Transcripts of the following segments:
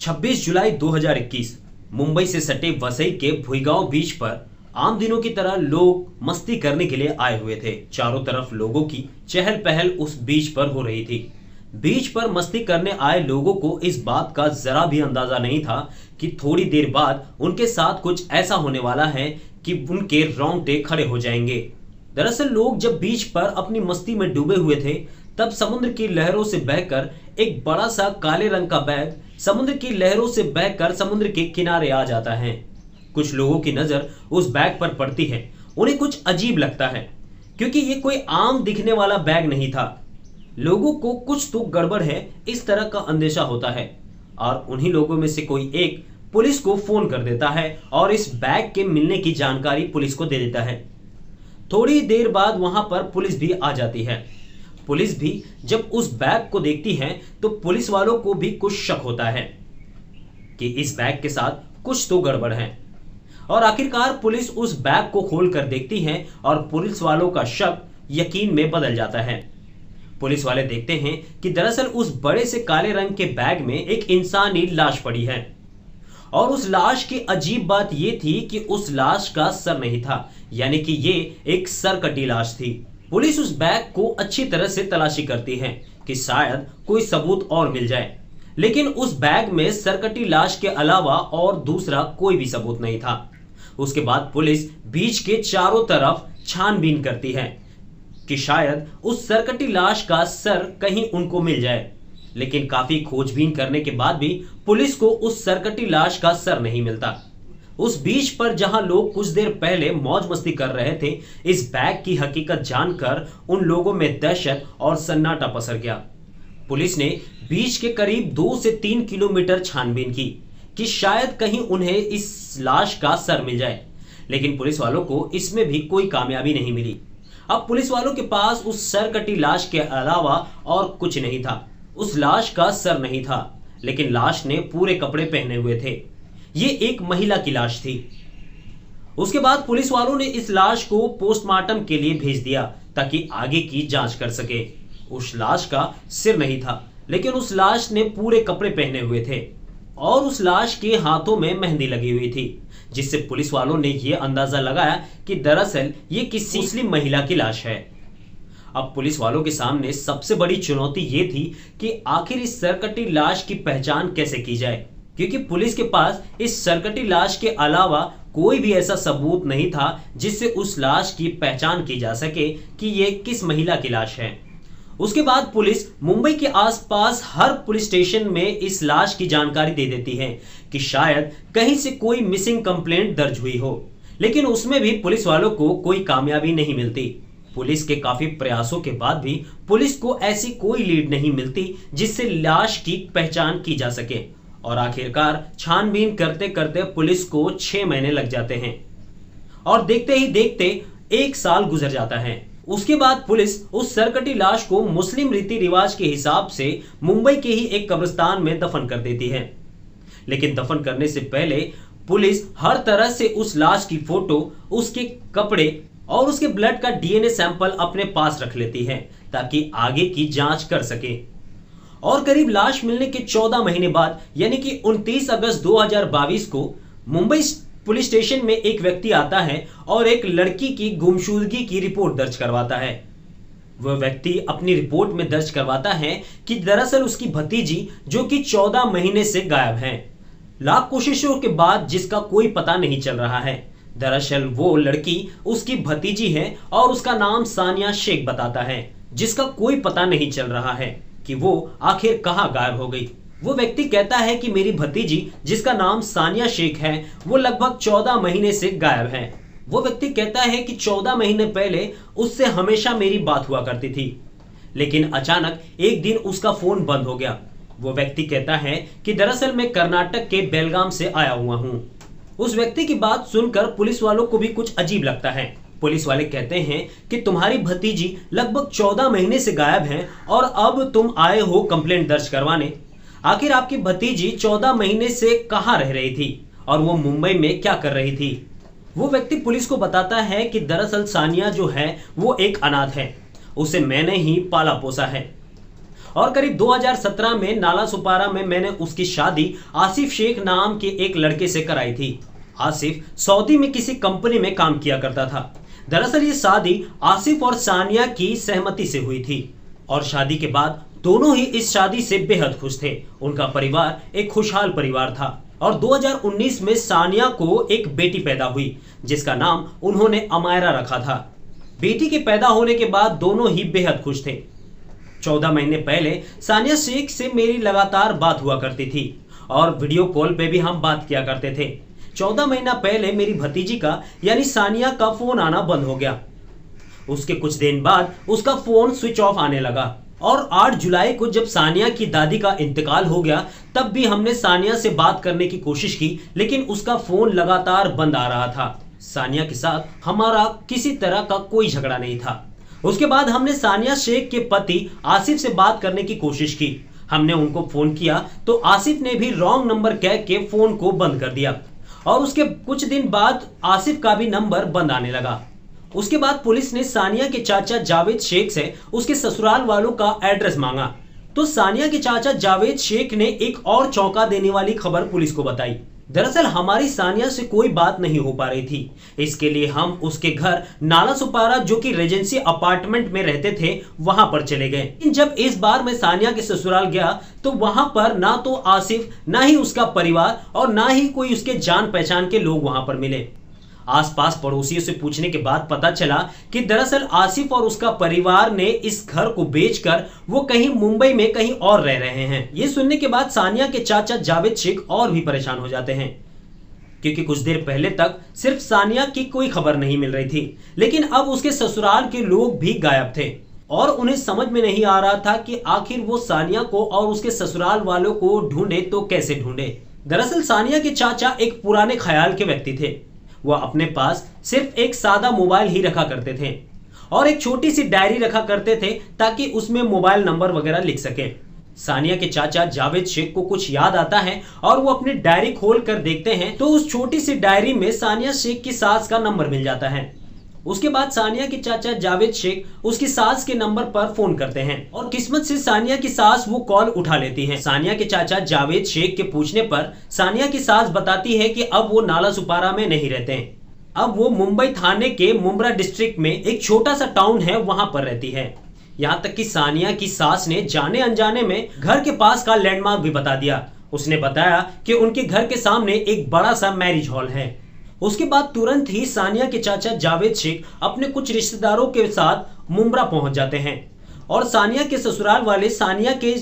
26 जुलाई 2021 मुंबई से सटे वसई के भुईगांव बीच पर आम दिनों की तरह लोग मस्ती करने के लिए आए हुए थे। चारों तरफ लोगों की चहल पहल उस बीच पर हो रही थी। बीच पर मस्ती करने आए लोगों को इस बात का जरा भी अंदाजा नहीं था कि थोड़ी देर बाद उनके साथ कुछ ऐसा होने वाला है कि उनके रोंगटे खड़े हो जाएंगे। दरअसल लोग जब बीच पर अपनी मस्ती में डूबे हुए थे, तब समुद्र की लहरों से बहकर एक बड़ा सा काले रंग का बैग समुद्र की लहरों से बहकर समुद्र के किनारे आ जाता है। कुछ लोगों की नजर उस बैग पर पड़ती है। उन्हें कुछ अजीब लगता है, क्योंकि ये कोई आम दिखने वाला बैग नहीं था। लोगों को कुछ तो गड़बड़ है, इस तरह का अंदेशा होता है और उन्हीं लोगों में से कोई एक पुलिस को फोन कर देता है और इस बैग के मिलने की जानकारी पुलिस को दे देता है। थोड़ी देर बाद वहां पर पुलिस भी आ जाती है। पुलिस भी जब उस बैग को देखती है तो पुलिस वालों को भी कुछ शक होता है कि इस बैग के साथ कुछ तो गड़बड़ है और आखिरकार पुलिस उस बैग को खोलकर देखती है और पुलिस वालों का शक यकीन में बदल जाता है। पुलिस वाले देखते हैं कि दरअसल उस बड़े से काले रंग के बैग में एक इंसानी लाश पड़ी है और उस लाश की अजीब बात यह थी कि उस लाश का सर नहीं था, यानी कि ये एक सरकटी लाश थी। पुलिस उस बैग को अच्छी तरह से तलाशी करती है कि शायद कोई सबूत और मिल जाए, लेकिन उस बैग में सरकटी लाश के अलावा और दूसरा कोई भी सबूत नहीं था। उसके बाद पुलिस बीच के चारों तरफ छानबीन करती है कि शायद उस सरकटी लाश का सर कहीं उनको मिल जाए, लेकिन काफी खोजबीन करने के बाद भी पुलिस को उस सरकटी लाश का सर नहीं मिलता। उस बीच पर जहां लोग कुछ देर पहले मौज मस्ती कर रहे थे, इस बैग की हकीकत जानकर उन लोगों में दहशत और सन्नाटा पसर गया। पुलिस ने बीच के करीब 2 से 3 किलोमीटर छानबीन की कि शायद कहीं उन्हें इस लाश का सर मिल जाए, लेकिन पुलिस वालों को इसमें भी कोई कामयाबी नहीं मिली। अब पुलिस वालों के पास उस सरकटी लाश के अलावा और कुछ नहीं था। उस लाश का सर नहीं था, लेकिन लाश ने पूरे कपड़े पहने हुए थे। ये एक महिला की लाश थी। उसके बाद पुलिस वालों ने इस लाश को पोस्टमार्टम के लिए भेज दिया ताकि आगे की जांच कर सके। उस लाश का सिर नहीं था, लेकिन उस लाश ने पूरे कपड़े पहने हुए थे और उस लाश के हाथों में मेहंदी लगी हुई थी, जिससे पुलिस वालों ने यह अंदाजा लगाया कि दरअसल ये किसी मुस्लिम महिला की लाश है। अब पुलिस वालों के सामने सबसे बड़ी चुनौती ये थी कि आखिर इस सरकटी लाश की पहचान कैसे की जाए, क्योंकि पुलिस के पास इस सरकटी लाश के अलावा कोई भी ऐसा सबूत नहीं था जिससे उस लाश की पहचान की जा सके कि यह किस महिला की लाश है। उसके बाद पुलिस मुंबई के आसपास हर पुलिस स्टेशन में इस लाश की जानकारी दे देती है कि शायद कहीं से कोई मिसिंग कंप्लेंट दर्ज हुई हो, लेकिन उसमें भी पुलिस वालों को कोई कामयाबी नहीं मिलती। पुलिस के काफी प्रयासों के बाद भी पुलिस को ऐसी कोई लीड नहीं मिलती जिससे लाश की पहचान की जा सके और आखिरकार छानबीन करते करते पुलिस को 6 महीने लग जाते हैं और देखते ही देखते 1 साल गुजर जाता है। उसके बाद पुलिस उस सरकटी लाश को मुस्लिम रीति रिवाज के हिसाब से मुंबई के ही एक कब्रिस्तान में दफन कर देती है, लेकिन दफन करने से पहले पुलिस हर तरह से उस लाश की फोटो, उसके कपड़े और उसके ब्लड का डीएनए सैंपल अपने पास रख लेती है ताकि आगे की जांच कर सके। और करीब लाश मिलने के 14 महीने बाद, यानी कि 29 अगस्त 2022 को मुंबई पुलिस स्टेशन में एक व्यक्ति आता है और एक लड़की की गुमशुदगी की रिपोर्ट दर्ज करवाता है। वह व्यक्ति अपनी रिपोर्ट में दर्ज करवाता है कि दरअसल उसकी भतीजी, जो कि 14 महीने से गायब है, लाख कोशिशों के बाद जिसका कोई पता नहीं चल रहा है। दरअसल वो लड़की उसकी भतीजी है और उसका नाम सानिया शेख बताता है, जिसका कोई पता नहीं चल रहा है कि वो आखिर कहां गायब हो गई। वो व्यक्ति कहता है कि मेरी भतीजी, जिसका नाम सानिया शेख है, वो लगभग 14 महीने से गायब है। वो व्यक्ति कहता है कि 14 महीने पहले उससे हमेशा मेरी बात हुआ करती थी, लेकिन अचानक एक दिन उसका फोन बंद हो गया। वो व्यक्ति कहता है कि दरअसल मैं कर्नाटक के बेलगाम से आया हुआ हूं। उस व्यक्ति की बात सुनकर पुलिस वालों को भी कुछ अजीब लगता है। पुलिस वाले कहते हैं कि तुम्हारी भतीजी लगभग 14 महीने से गायब है और अब तुम आए हो कंप्लेंट दर्ज करवाने। आखिर आपकी भतीजी 14 महीने से कहां रह रही थी और वो मुंबई में क्या कर रही थी? वो व्यक्ति पुलिस को बताता है कि दरअसल सानिया जो है वो एक अनाथ है, उसे मैंने ही पाला पोसा है और करीब 2017 में नाला सुपारा में मैंने उसकी शादी आसिफ शेख नाम के एक लड़के से कराई थी। आसिफ सऊदी में किसी कंपनी में काम किया करता था। दरअसल ये शादी आसिफ और सानिया की सहमति से हुई थी और शादी के बाद दोनों ही इस शादी से बेहद खुश थे। उनका परिवार एक खुशहाल परिवार था और 2019 में सानिया को एक बेटी पैदा हुई जिसका नाम उन्होंने अमायरा रखा था। बेटी के पैदा होने के बाद दोनों ही बेहद खुश थे। 14 महीने पहले सानिया शेख से मेरी लगातार बात हुआ करती थी और वीडियो कॉल पे भी हम बात किया करते थे। 14 महीना पहले मेरी भतीजी का यानी सानिया का फोन आना बंद हो गया। उसके कुछ दिन बाद उसका फोन स्विच ऑफ आने लगा और 8 जुलाई को जब सानिया की दादी का इंतकाल हो गया तब भी हमने सानिया से बात करने की कोशिश की, लेकिन उसका फोन लगातार बंद आ रहा था। सानिया के साथ हमारा किसी तरह का कोई झगड़ा नहीं था। उसके बाद हमने सानिया शेख के पति आसिफ से बात करने की कोशिश की। हमने उनको फोन किया तो आसिफ ने भी रॉन्ग नंबर कह के फोन को बंद कर दिया और उसके कुछ दिन बाद आसिफ का भी नंबर बंद आने लगा। उसके बाद पुलिस ने सानिया के चाचा जावेद शेख से उसके ससुराल वालों का एड्रेस मांगा तो सानिया के चाचा जावेद शेख ने एक और चौंका देने वाली खबर पुलिस को बताई। दरअसल हमारी सानिया से कोई बात नहीं हो पा रही थी। इसके लिए हम उसके घर नाला सुपारा जो कि रेजेंसी अपार्टमेंट में रहते थे वहां पर चले गए। जब इस बार मैं सानिया के ससुराल गया तो वहां पर ना तो आसिफ, ना ही उसका परिवार और ना ही कोई उसके जान पहचान के लोग वहां पर मिले। आसपास पड़ोसियों से पूछने के बाद पता चला कि दरअसल आसिफ और उसका परिवार ने इस घर को बेचकर वो कहीं मुंबई में कहीं और रह रहे हैं। ये सुनने के बाद सानिया के चाचा जावेद शेख और भी परेशान हो जाते हैं क्योंकि कुछ देर पहले तक सिर्फ सानिया की कोई खबर नहीं मिल रही थी, लेकिन अब उसके ससुराल के लोग भी गायब थे और उन्हें समझ में नहीं आ रहा था कि आखिर वो सानिया को और उसके ससुराल वालों को ढूंढे तो कैसे ढूंढे। दरअसल सानिया के चाचा एक पुराने ख्याल के व्यक्ति थे। वह अपने पास सिर्फ एक सादा मोबाइल ही रखा करते थे और एक छोटी सी डायरी रखा करते थे ताकि उसमें मोबाइल नंबर वगैरह लिख सके। सानिया के चाचा जावेद शेख को कुछ याद आता है और वो अपनी डायरी खोल कर देखते हैं तो उस छोटी सी डायरी में सानिया शेख की सास का नंबर मिल जाता है। उसके बाद सानिया के चाचा जावेद शेख उसकी सास के नंबर पर फोन करते हैं और किस्मत से सानिया की सास वो कॉल उठा लेती है। सानिया के चाचा जावेद शेख के पूछने पर सानिया की सास बताती है कि अब वो नाला सुपारा में नहीं रहते हैं, अब वो मुंबई थाने के मुंब्रा डिस्ट्रिक्ट में एक छोटा सा टाउन है वहां पर रहती है। यहाँ तक कि सानिया की सास ने जाने अनजाने में घर के पास का लैंडमार्क भी बता दिया। उसने बताया कि उनके घर के सामने एक बड़ा सा मैरिज हॉल है। उसके बाद तुरंत ही सानिया के चाचा जावेद शेख अपने कुछ रिश्तेदारों के साथ मुंब्रा पहुंच जाते हैं और सानिया के ससुराल वाले सानिया के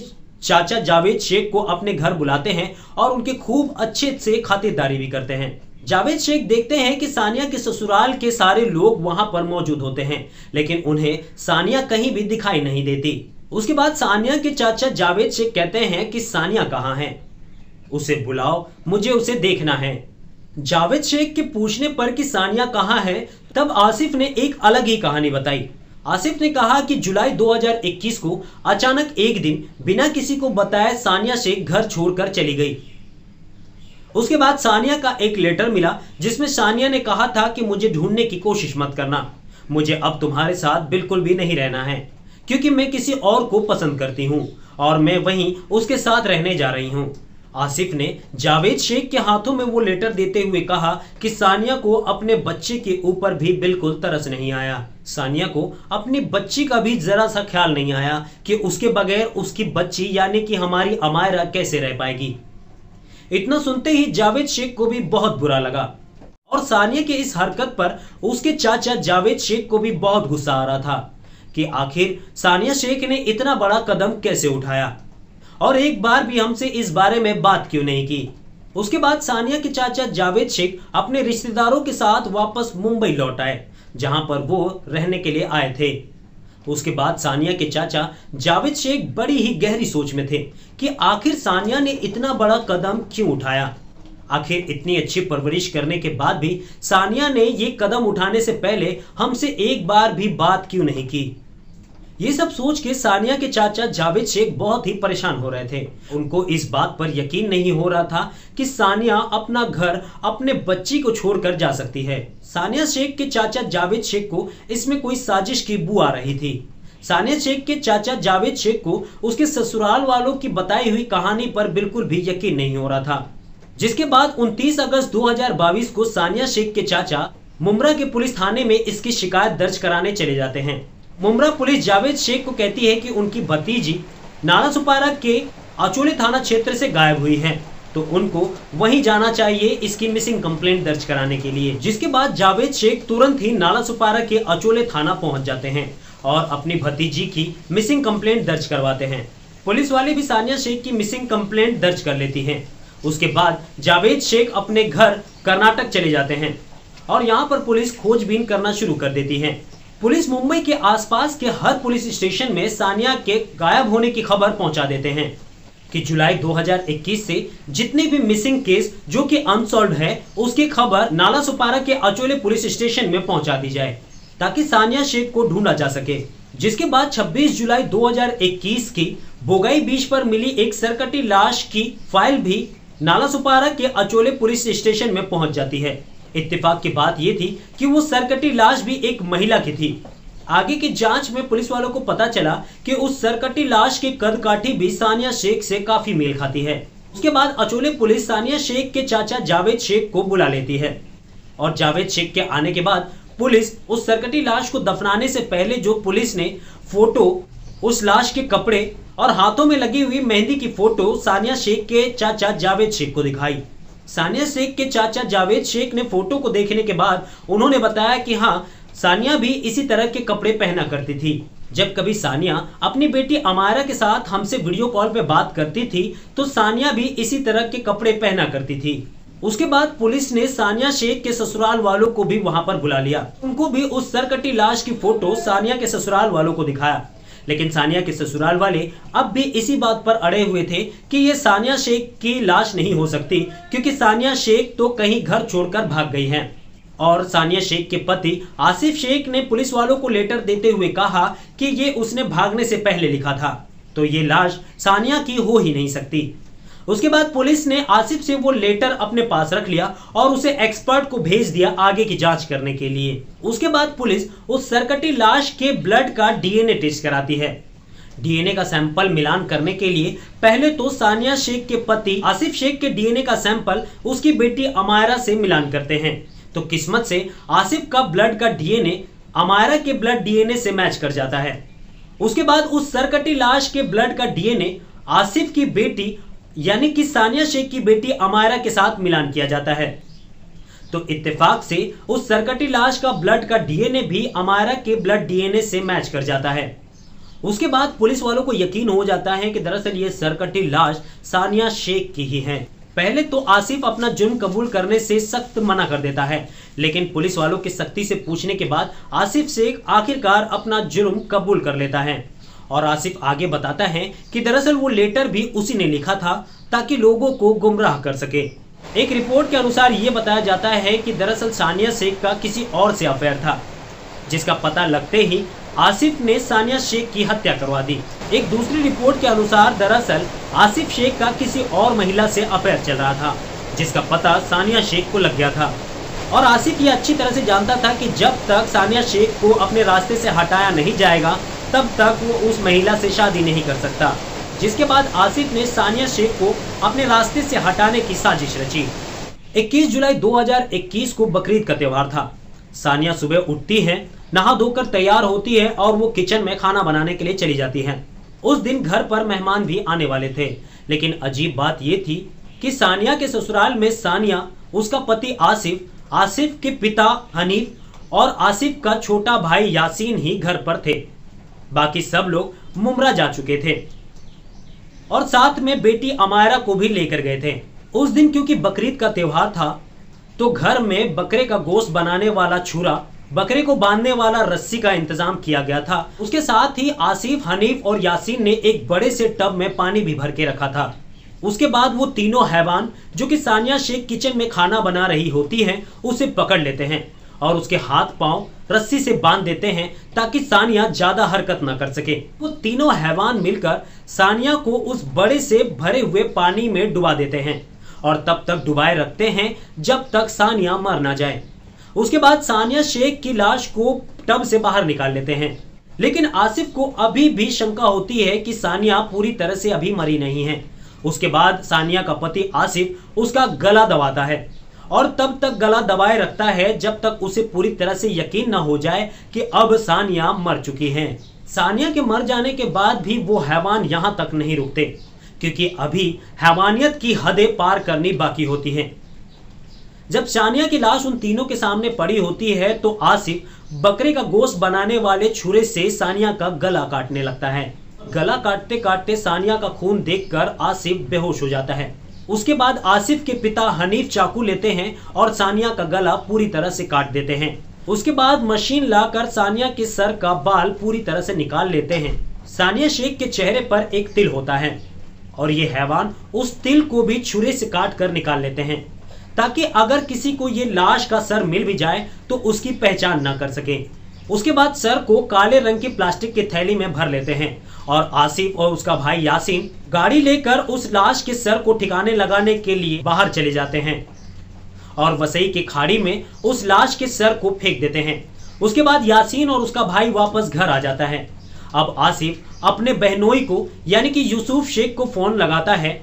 चाचा जावेद शेख को अपने घर बुलाते हैं और उनके खूब अच्छे से खातिरदारी भी करते हैं। जावेद शेख देखते हैं कि सानिया के ससुराल के सारे लोग वहां पर मौजूद होते हैं, लेकिन उन्हें सानिया कहीं भी दिखाई नहीं देती। उसके बाद सानिया के चाचा जावेद शेख कहते हैं कि सानिया कहाँ है, उसे बुलाओ, मुझे उसे देखना है। जावेद शेख के पूछने पर कि सानिया कहाँ है, तब आसिफ ने एक अलग ही कहानी बताई। आसिफ ने कहा कि जुलाई 2021 को अचानक एक दिन बिना किसी को बताए सानिया शेख घर छोड़कर चली गई। उसके बाद सानिया का एक लेटर मिला जिसमें सानिया ने कहा था कि मुझे ढूंढने की कोशिश मत करना, मुझे अब तुम्हारे साथ बिल्कुल भी नहीं रहना है क्योंकि मैं किसी और को पसंद करती हूँ और मैं वहीं उसके साथ रहने जा रही हूँ। आसिफ ने जावेद शेख के हाथों में वो लेटर देते हुए कहा कि सानिया को अपने बच्चे के ऊपर भी बिल्कुल तरस नहीं आया। सानिया को अपनी बच्ची का भी जरा सा ख्याल नहीं आया कि उसके बगैर उसकी बच्ची यानी कि हमारी अमायरा कैसे रह पाएगी। इतना सुनते ही जावेद शेख को भी बहुत बुरा लगा और सानिया की इस हरकत पर उसके चाचा जावेद शेख को भी बहुत गुस्सा आ रहा था कि आखिर सानिया शेख ने इतना बड़ा कदम कैसे उठाया और एक बार भी हमसे इस बारे में बात क्यों नहीं की। उसके बाद सानिया के चाचा जावेद शेख अपने रिश्तेदारों के साथ वापस मुंबई लौट आए जहां पर वो रहने के लिए आए थे। उसके बाद सानिया के चाचा जावेद शेख बड़ी ही गहरी सोच में थे कि आखिर सानिया ने इतना बड़ा कदम क्यों उठाया। आखिर इतनी अच्छी परवरिश करने के बाद भी सानिया ने ये कदम उठाने से पहले हमसे एक बार भी बात क्यों नहीं की। ये सब सोच के सानिया के चाचा जावेद शेख बहुत ही परेशान हो रहे थे। उनको इस बात पर यकीन नहीं हो रहा था कि सानिया अपना घर अपने बच्ची को छोड़कर जा सकती है। सानिया शेख के चाचा जावेद शेख को इसमें कोई साजिश की बू आ रही थी। सानिया शेख के चाचा जावेद शेख को उसके ससुराल वालों की बताई हुई कहानी पर बिल्कुल भी यकीन नहीं हो रहा था। जिसके बाद 29 अगस्त 2022 को सानिया शेख के चाचा मुमरा के पुलिस थाने में इसकी शिकायत दर्ज कराने चले जाते हैं। मुमरा पुलिस जावेद शेख को कहती है कि उनकी भतीजी नालासोपारा के अचोले थाना क्षेत्र से गायब हुई है, तो उनको वहीं जाना चाहिए इसकी मिसिंग कंप्लेंट दर्ज कराने के लिए। जिसके बाद जावेद शेख तुरंत ही नालासोपारा के अचोले थाना पहुंच जाते हैं और अपनी भतीजी की मिसिंग कंप्लेंट दर्ज करवाते हैं। पुलिस वाले भी सानिया शेख की मिसिंग कंप्लेंट दर्ज कर लेती हैं। उसके बाद जावेद शेख अपने घर कर्नाटक चले जाते हैं और यहाँ पर पुलिस खोजबीन करना शुरू कर देती है। पुलिस मुंबई के आसपास के हर पुलिस स्टेशन में सानिया के गायब होने की खबर पहुंचा देते हैं कि जुलाई 2021 से जितने भी मिसिंग केस जो कि अनसॉल्व्ड है उसकी खबर नालासोपारा के अचोले पुलिस स्टेशन में पहुंचा दी जाए ताकि सानिया शेख को ढूंढा जा सके। जिसके बाद 26 जुलाई 2021 की बोगाई बीच पर मिली एक सरकटी लाश की फाइल भी नालासोपारा के अचोले पुलिस स्टेशन में पहुंच जाती है। इत्तेफाक की बात यह थी कि वो सरकटी लाश भी एक महिला की थी। आगे की जांच में पुलिस वालों को पता चला कि उस सरकटी लाश की कदकाठी भी सानिया शेख से काफी मेल खाती है। उसके बाद अचोले पुलिस सानिया शेख के चाचा जावेद शेख को बुला लेती है और जावेद शेख के आने के बाद पुलिस उस सरकटी लाश को दफनाने से पहले जो पुलिस ने फोटो, उस लाश के कपड़े और हाथों में लगी हुई मेहंदी की फोटो सानिया शेख के चाचा जावेद शेख को दिखाई। सानिया शेख के चाचा जावेद शेख ने फोटो को देखने के बाद उन्होंने बताया कि हाँ, सानिया भी इसी तरह के कपड़े पहना करती थी। जब कभी सानिया अपनी बेटी अमायरा के साथ हमसे वीडियो कॉल पे बात करती थी तो सानिया भी इसी तरह के कपड़े पहना करती थी। उसके बाद पुलिस ने सानिया शेख के ससुराल वालों को भी वहां पर बुला लिया। उनको भी उस सरकटी लाश की फोटो सानिया के ससुराल वालों को दिखाया, लेकिन सानिया के ससुराल वाले अब भी इसी बात पर अड़े हुए थे कि ये सानिया शेख की लाश नहीं हो सकती, क्योंकि सानिया शेख तो कहीं घर छोड़कर भाग गई हैं। और सानिया शेख के पति आसिफ शेख ने पुलिस वालों को लेटर देते हुए कहा कि ये उसने भागने से पहले लिखा था, तो ये लाश सानिया की हो ही नहीं सकती। उसके बाद पुलिस ने आसिफ से वो लेटर अपने पास रख लिया और उसे एक्सपर्ट को भेज दिया आगे की जांच करने के लिए। उसके बाद पुलिस उस सरकटी लाश के ब्लड का डीएनए टेस्ट कराती है। डीएनए का सैंपल मिलान करने के लिए पहले तो सानिया शेख के पति आसिफ शेख के डीएनए का सैंपल उसकी बेटी अमायरा से मिलान करते हैं, तो किस्मत से आसिफ का ब्लड का डीएनए अमायरा के ब्लड डीएनए से मैच कर जाता है। उसके बाद उस सरकटी लाश के ब्लड का डीएनए आसिफ की बेटी यानी कि सानिया शेख की बेटी अमायरा के साथ मिलान किया जाता है, तो इत्तेफाक से उस सरकटी लाश का ब्लड का डीएनए भी अमायरा के ब्लड डीएनए से मैच कर जाता है। उसके बाद पुलिस वालों को यकीन हो जाता है कि दरअसल ये सरकटी लाश सानिया शेख की ही है। पहले तो आसिफ अपना जुर्म कबूल करने से सख्त मना कर देता है, लेकिन पुलिस वालों की सख्ती से पूछने के बाद आसिफ शेख आखिरकार अपना जुर्म कबूल कर लेता है। और आसिफ आगे बताता है कि दरअसल वो लेटर भी उसी ने लिखा था ताकि लोगों को गुमराह कर सके। एक रिपोर्ट के अनुसार ये बताया जाता है कि दरअसल सानिया शेख का किसी और से अफेयर था, जिसका पता लगते ही आसिफ ने सानिया शेख की हत्या करवा दी। एक दूसरी रिपोर्ट के अनुसार दरअसल आसिफ शेख का किसी और महिला से अफेयर चल रहा था, जिसका पता सानिया शेख को लग गया था। और आसिफ ये अच्छी तरह से जानता था कि जब तक सानिया शेख को अपने रास्ते से हटाया नहीं जाएगा तब तक वो उस महिला से शादी नहीं कर सकता। जिसके बाद आसिफ ने सानिया शेख को अपने रास्ते से हटाने की साजिश रची। 21 जुलाई 2021 को बकरीद का त्योहार था। सानिया सुबह उठती है, नहा धोकर तैयार होती है और वो किचन में खाना बनाने के लिए चली जाती है। उस दिन घर पर मेहमान भी आने वाले थे, लेकिन अजीब बात ये थी कि सानिया के ससुराल में सानिया, उसका पति आसिफ, आसिफ के पिता हनीफ और आसिफ का छोटा भाई यासीन ही घर पर थे। बाकी सब लोग मुमरा जा चुके थे और साथ में बेटी अमायरा को भी लेकर गए थे। उस दिन क्योंकि बकरीद का त्योहार था तो घर में बकरे का गोश्त बनाने वाला छुरा, बकरे को बांधने वाला रस्सी का इंतजाम किया गया था। उसके साथ ही आसिफ, हनीफ और यासीन ने एक बड़े से टब में पानी भी भर के रखा था। उसके बाद वो तीनों हैवान जो कि सानिया शेख किचन में खाना बना रही होती है उसे पकड़ लेते हैं और उसके हाथ पांव रस्सी से बांध देते हैं ताकि सानिया ज्यादा हरकत न कर सके। वो तीनों हैवान मिलकर सानिया को उस बड़े से भरे हुए पानी में डुबा देते हैं और तब तक डुबाए रखते हैं जब तक सानिया मर ना जाए। उसके बाद सानिया शेख की लाश को टब से बाहर निकाल लेते हैं। लेकिन आसिफ को अभी भी शंका होती है कि सानिया पूरी तरह से अभी मरी नहीं है। उसके बाद सानिया का पति आसिफ उसका गला दबाता है और तब तक गला दबाए रखता है जब तक उसे पूरी तरह से यकीन न हो जाए कि अब सानिया मर चुकी है। सानिया के मर जाने के बाद भी वो हैवान यहां तक नहीं रुकते, क्योंकि अभी हैवानियत की हदें पार करनी बाकी होती हैं। जब सानिया की लाश उन तीनों के सामने पड़ी होती है तो आसिफ बकरे का गोश्त बनाने वाले छुरे से सानिया का गला काटने लगता है। गला काटते काटते सानिया का खून देखकर आसिफ बेहोश हो जाता है। उसके बाद आसिफ के पिता हनीफ चाकू लेते हैं और सानिया का गला पूरी तरह से काट देते हैं। उसके बाद मशीन लाकर सानिया के सर का बाल पूरी तरह से निकाल लेते हैं। सानिया शेख के चेहरे पर एक तिल होता है और ये हैवान उस तिल को भी छुरे से काट कर निकाल लेते हैं, ताकि अगर किसी को ये लाश का सर मिल भी जाए तो उसकी पहचान ना कर सके। उसके बाद सर को काले रंग की प्लास्टिक की थैली में भर लेते हैं और आसिफ और उसका भाई यासीन गाड़ी लेकर उस लाश के सर को ठिकाने लगाने के लिए बाहर चले जाते हैं और वसई की खाड़ी में उस लाश के सर को फेंक देते हैं। उसके बाद यासीन और उसका भाई वापस घर आ जाता है। अब आसिफ अपने बहनोई को यानी कि यूसुफ शेख को फोन लगाता है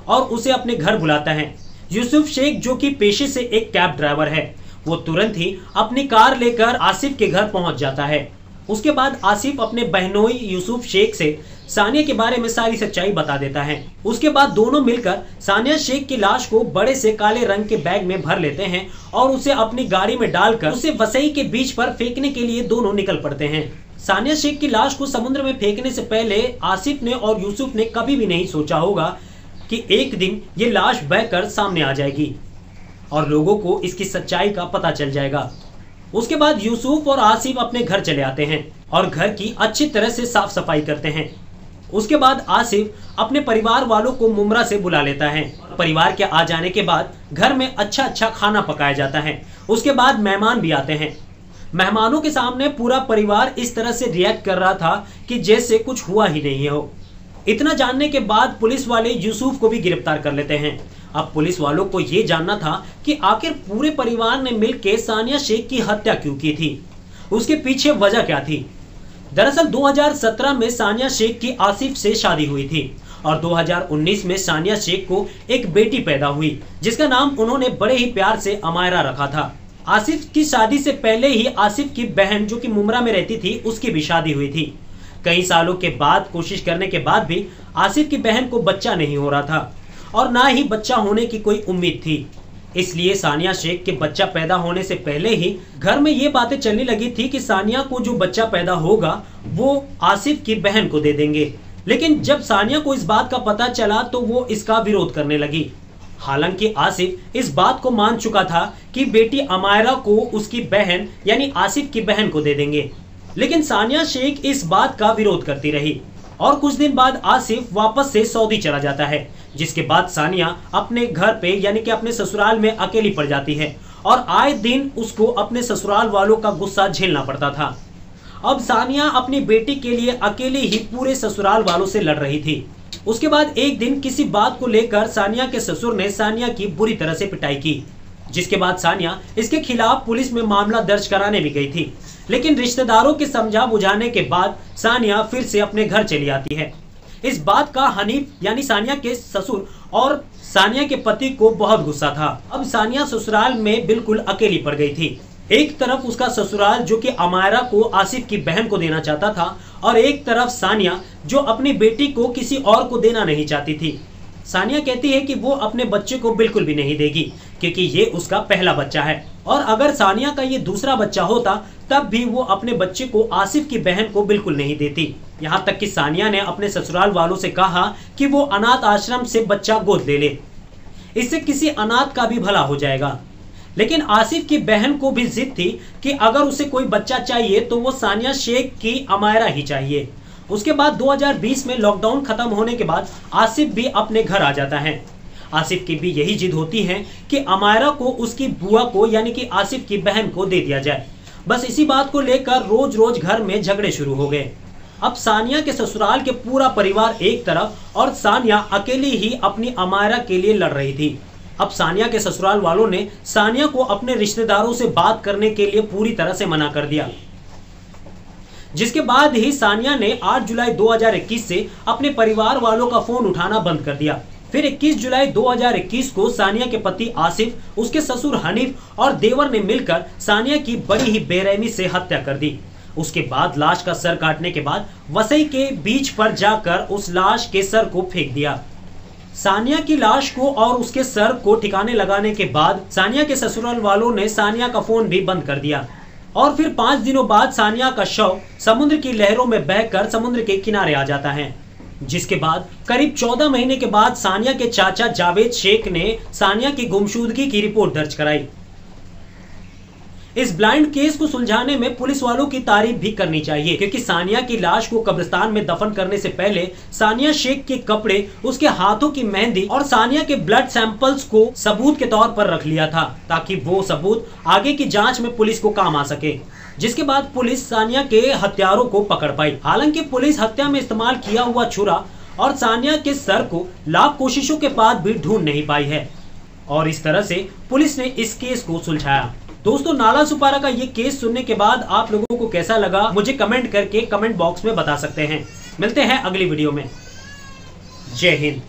और उसे अपने घर बुलाता है। यूसुफ शेख जो कि पेशे से एक कैब ड्राइवर है, वो तुरंत ही अपनी कार लेकर आसिफ के घर पहुंच जाता है। उसके बाद आसिफ अपने बहनोई यूसुफ शेख से सानिया के बारे में सारी सच्चाई बता देता है। उसके बाद दोनों मिलकर सानिया शेख की लाश को बड़े से काले रंग के बैग में भर लेते हैं और उसे अपनी गाड़ी में डालकर उसे वसई के बीच पर फेंकने के लिए दोनों निकल पड़ते हैं। सानिया शेख की लाश को समुद्र में फेंकने से पहले आसिफ ने और यूसुफ ने कभी भी नहीं सोचा होगा कि एक दिन ये लाश बहकर सामने आ जाएगी और लोगों को इसकी सच्चाई का पता चल जाएगा। उसके बाद यूसुफ और आसिफ अपने घर चले आते हैं और घर की अच्छी तरह से साफ सफाई करते हैं। उसके बाद आसिफ अपने परिवार वालों को मुमरा से बुला लेता है। परिवार के आ जाने के बाद घर में अच्छा अच्छा खाना पकाया जाता है। उसके बाद मेहमान भी आते हैं। मेहमानों के सामने पूरा परिवार इस तरह से रिएक्ट कर रहा था कि जैसे कुछ हुआ ही नहीं हो। इतना जानने के बाद पुलिस वाले यूसुफ को भी गिरफ्तार कर लेते हैं। अब पुलिस वालों को यह जानना था कि आखिर पूरे परिवार ने मिलकर सानिया शेख की हत्या क्यों की थी, उसके पीछे वजह क्या थी। दरअसल 2017 में सानिया शेख की आसिफ से शादी हुई थी और 2019 में सानिया शेख को एक बेटी पैदा हुई जिसका नाम उन्होंने बड़े ही प्यार से अमायरा रखा था। आसिफ की शादी से पहले ही आसिफ की बहन जो कि मुमरा में रहती थी उसकी भी शादी हुई थी। कई सालों के बाद कोशिश करने के बाद भी आसिफ की बहन को बच्चा नहीं हो रहा था और ना ही बच्चा होने की कोई उम्मीद थी। इसलिए सानिया शेख के बच्चा पैदा होने से पहले ही घर में ये बातें चलने लगी थी कि सानिया को जो बच्चा पैदा होगा वो आसिफ की बहन को दे देंगे। लेकिन जब सानिया को इस बात का पता चला तो वो इसका विरोध करने लगी। हालांकि आसिफ इस बात को मान चुका था कि बेटी अमायरा को उसकी बहन यानी आसिफ की बहन को दे देंगे, लेकिन सानिया शेख इस बात का विरोध करती रही और कुछ दिन बाद आसिफ वापस से सऊदी चला जाता है, जिसके बाद सानिया अपने घर पे यानी कि अपने ससुराल में अकेली पड़ जाती है और आए दिन उसको अपने ससुराल वालों का गुस्सा झेलना पड़ता था। अब सानिया अपनी बेटी के लिए अकेले ही पूरे ससुराल वालों से लड़ रही थी। उसके बाद एक दिन किसी बात को लेकर सानिया के ससुर ने सानिया की बुरी तरह से पिटाई की, जिसके बाद सानिया इसके खिलाफ पुलिस में मामला दर्ज कराने भी गई थी। लेकिन रिश्तेदारों के समझा बुझाने के बाद सानिया फिर से अपने घर चली आती है। इस बात का हनीफ यानी सानिया के ससुर और सानिया के पति को बहुत गुस्सा था। अब सानिया ससुराल में बिल्कुल अकेली पड़ गई थी। एक तरफ उसका ससुराल जो कि अमायरा को आसिफ की बहन को देना चाहता था और एक तरफ सानिया जो अपनी बेटी को किसी और को देना नहीं चाहती थी। सानिया कहती है कि वो अपने बच्चे को बिल्कुल भी नहीं देगी क्योंकि ये उसका पहला बच्चा है और अगर सानिया का ये दूसरा बच्चा होता तब भी वो अपने बच्चे को आसिफ की बहन को बिल्कुल नहीं देती। यहाँ तक कि सानिया ने अपने ससुराल वालों से कहा कि वो अनाथ आश्रम से बच्चा गोद ले ले, इससे किसी अनाथ का भी भला हो जाएगा। लेकिन आसिफ की बहन को भी जिद थी कि अगर उसे कोई बच्चा चाहिए तो वो सानिया शेख की अमायरा ही चाहिए। उसके बाद 2020 में लॉकडाउन खत्म होने के बाद आसिफ भी अपने घर आ जाता है। आसिफ की भी यही जिद होती है कि अमायरा को उसकी बुआ को यानी कि आसिफ की बहन को दे दिया जाए। बस इसी बात को लेकर रोज रोज घर में झगड़े शुरू हो गए। अब सानिया के ससुराल के पूरा परिवार एक तरफ और सानिया अकेली ही अपनी अमायरा के लिए लड़ रही थी। अब सानिया के ससुराल वालों ने सानिया को अपने रिश्तेदारों से बात करने के लिए पूरी तरह से मना कर दिया। जिसके बाद ही सानिया ने 8 जुलाई 2021 से अपने परिवार वालों का फोन उठाना बंद कर दिया। फिर 21 जुलाई 2021 को सानिया के पति आसिफ, उसके ससुर हनीफ और देवर ने मिलकर सानिया की बड़ी ही बेरहमी से हत्या कर दी। उसके बाद लाश का सर काटने के बाद वसई के बीच पर जाकर उस लाश के सर को फेंक दिया। सानिया की लाश को और उसके सर को ठिकाने लगाने के बाद सानिया के ससुराल वालों ने सानिया का फोन भी बंद कर दिया और फिर 5 दिनों बाद सानिया का शव समुद्र की लहरों में बहकर समुद्र के किनारे आ जाता है। जिसके बाद करीब 14 महीने के बाद सानिया के चाचा जावेद शेख ने सानिया की गुमशुदगी की रिपोर्ट दर्ज कराई। इस ब्लाइंड केस को सुलझाने में पुलिस वालों की तारीफ भी करनी चाहिए, क्योंकि सानिया की लाश को कब्रिस्तान में दफन करने से पहले सानिया शेख के कपड़े, उसके हाथों की मेहंदी और सानिया के ब्लड सैंपल्स को सबूत के तौर पर रख लिया था, ताकि वो सबूत आगे की जांच में पुलिस को काम आ सके। जिसके बाद पुलिस सानिया के हत्यारों को पकड़ पाई। हालांकि पुलिस हत्या में इस्तेमाल किया हुआ छुरा और सानिया के सर को लाख कोशिशों के बाद भी ढूंढ नहीं पाई है और इस तरह से पुलिस ने इस केस को सुलझाया। दोस्तों, नाला सुपारा का ये केस सुनने के बाद आप लोगों को कैसा लगा मुझे कमेंट करके कमेंट बॉक्स में बता सकते हैं। मिलते हैं अगली वीडियो में। जय हिंद।